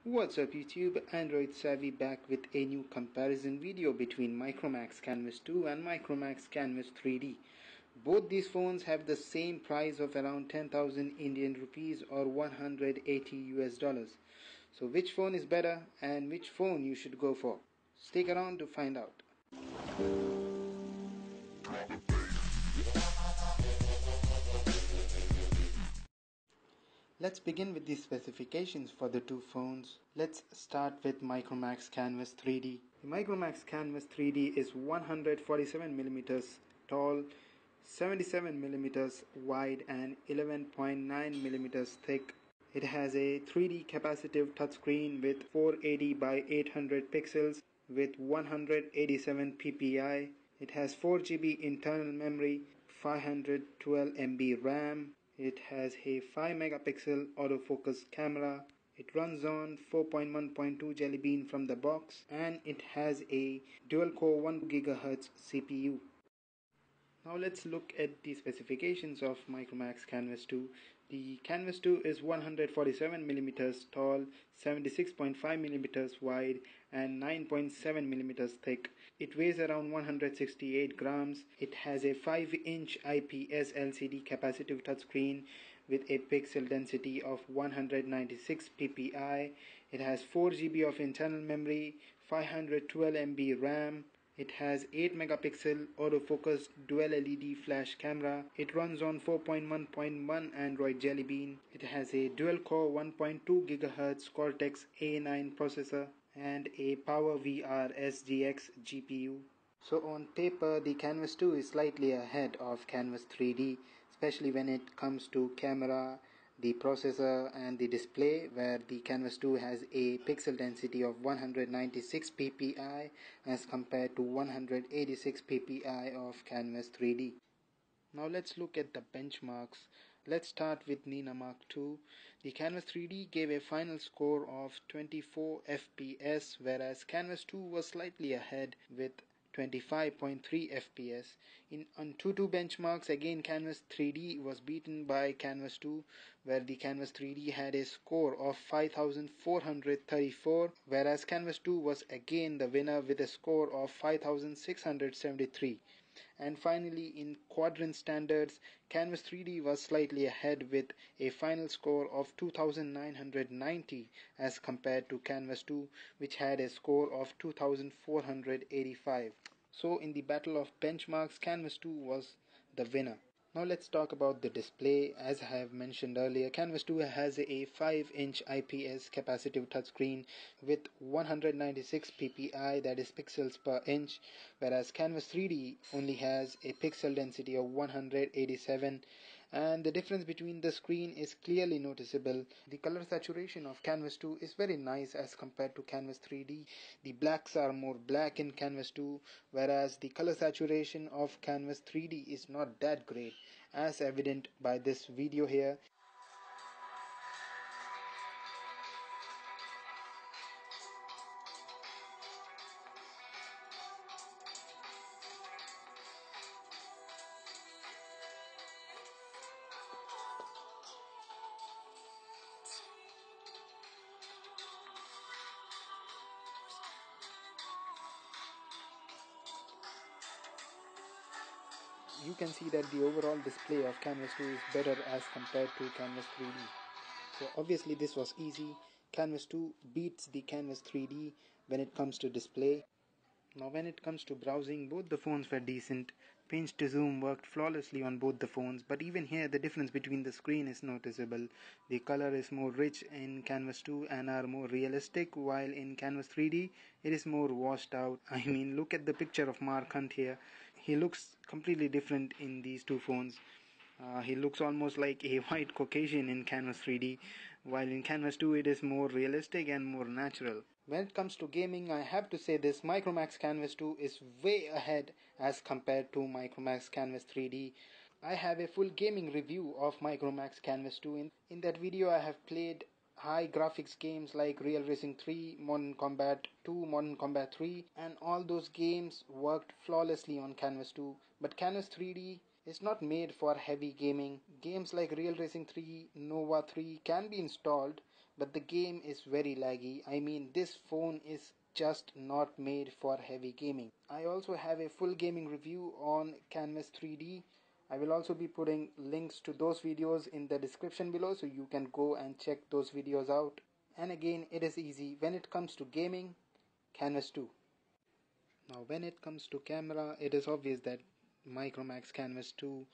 What's up YouTube, Android Savvy back with a new comparison video between Micromax Canvas 2 and Micromax Canvas 3D. Both these phones have the same price of around 10,000 Indian rupees or 180 US dollars. So which phone is better and which phone you should go for? Stick around to find out. Let's begin with the specifications for the two phones. Let's start with Micromax Canvas 3D. The Micromax Canvas 3D is 147mm tall, 77mm wide and 11.9mm thick. It has a 3D capacitive touchscreen with 480 by 800 pixels with 187 ppi. It has 4GB internal memory, 512 MB RAM. It has a 5 megapixel autofocus camera. It runs on 4.1.2 Jelly Bean from the box, and it has a dual-core 1 GHz CPU. Now let's look at the specifications of Micromax Canvas 2. The Canvas 2 is 147mm tall, 76.5mm wide and 9.7mm thick. It weighs around 168 grams. It has a 5-inch IPS LCD capacitive touchscreen with a pixel density of 196 ppi. It has 4GB of internal memory, 512 MB RAM. It has 8 megapixel autofocus dual LED flash camera. It runs on 4.1.1 Android Jelly Bean. It has a dual core 1.2 GHz Cortex A9 processor and a Power VR SGX GPU. So on paper, the Canvas 2 is slightly ahead of Canvas 3D, especially when it comes to camera, the processor and the display, where the Canvas 2 has a pixel density of 196 ppi as compared to 186 ppi of Canvas 3D. Now let's look at the benchmarks. Let's start with Nina Mark II. The Canvas 3D gave a final score of 24 FPS, whereas Canvas 2 was slightly ahead with 25.3 FPS. In Antutu benchmarks, again Canvas 3D was beaten by Canvas 2, where the Canvas 3D had a score of 5434, whereas Canvas 2 was again the winner with a score of 5673. And finally, in quadrant standards, Canvas 3D was slightly ahead with a final score of 2990 as compared to Canvas 2, which had a score of 2485. So in the battle of benchmarks, Canvas 2 was the winner. Now let's talk about the display. As I have mentioned earlier, Canvas 2 has a 5-inch IPS capacitive touchscreen with 196 ppi, that is pixels per inch, whereas Canvas 3D only has a pixel density of 187, and the difference between the screen is clearly noticeable. The color saturation of Canvas 2 is very nice as compared to Canvas 3D. The blacks are more black in Canvas 2, whereas the color saturation of Canvas 3D is not that great, as evident by this video here. You can see that the overall display of Canvas 2 is better as compared to Canvas 3D. So obviously this was easy. Canvas 2 beats the Canvas 3D when it comes to display. Now when it comes to browsing, both the phones were decent. Pinch to zoom worked flawlessly on both the phones, but even here the difference between the screen is noticeable. The color is more rich in Canvas 2 and are more realistic, while in Canvas 3D it is more washed out. I mean, look at the picture of Mark Hunt here. He looks completely different in these two phones. He looks almost like a white Caucasian in Canvas 3D, while in Canvas 2 it is more realistic and more natural. When it comes to gaming, I have to say this: Micromax Canvas 2 is way ahead as compared to Micromax Canvas 3D. I have a full gaming review of Micromax Canvas 2. In that video I have played high graphics games like Real Racing 3, Modern Combat 2, Modern Combat 3, and all those games worked flawlessly on Canvas 2. But Canvas 3D is not made for heavy gaming. Games like Real Racing 3, Nova 3 can be installed, but the game is very laggy. I mean, this phone is just not made for heavy gaming. I also have a full gaming review on Canvas 3D. I will also be putting links to those videos in the description below, so you can go and check those videos out. And again, it is easy when it comes to gaming. Canvas 2. Now when it comes to camera, it is obvious that Micromax Canvas 2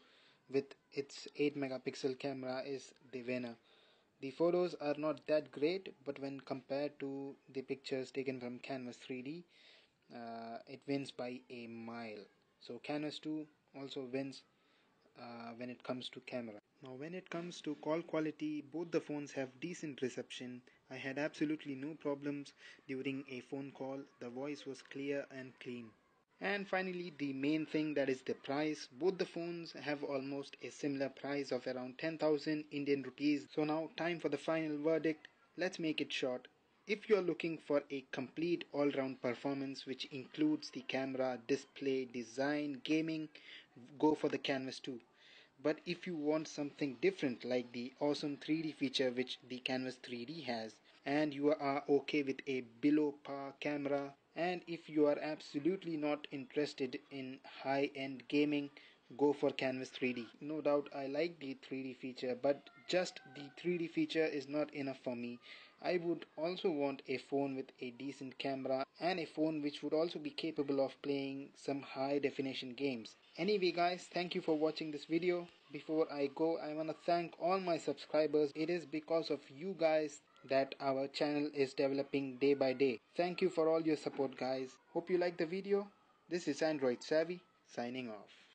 with its 8 megapixel camera is the winner. The photos are not that great, but when compared to the pictures taken from Canvas 3D, it wins by a mile. So Canvas 2 also wins when it comes to camera. Now when it comes to call quality, both the phones have decent reception. I had absolutely no problems during a phone call. The voice was clear and clean. And finally, the main thing, that is the price. Both the phones have almost a similar price of around 10,000 Indian rupees. So now time for the final verdict. Let's make it short. If you are looking for a complete all-round performance which includes the camera, display, design, gaming, go for the Canvas 2. But if you want something different like the awesome 3D feature which the Canvas 3D has, and you are okay with a below par camera, and if you are absolutely not interested in high-end gaming, go for Canvas 3D. No doubt I like the 3D feature, but just the 3D feature is not enough for me. I would also want a phone with a decent camera and a phone which would also be capable of playing some high definition games. Anyway guys, thank you for watching this video. Before I go, I want to thank all my subscribers. It is because of you guys that our channel is developing day by day. Thank you for all your support guys. Hope you like the video. This is Android Savvy signing off.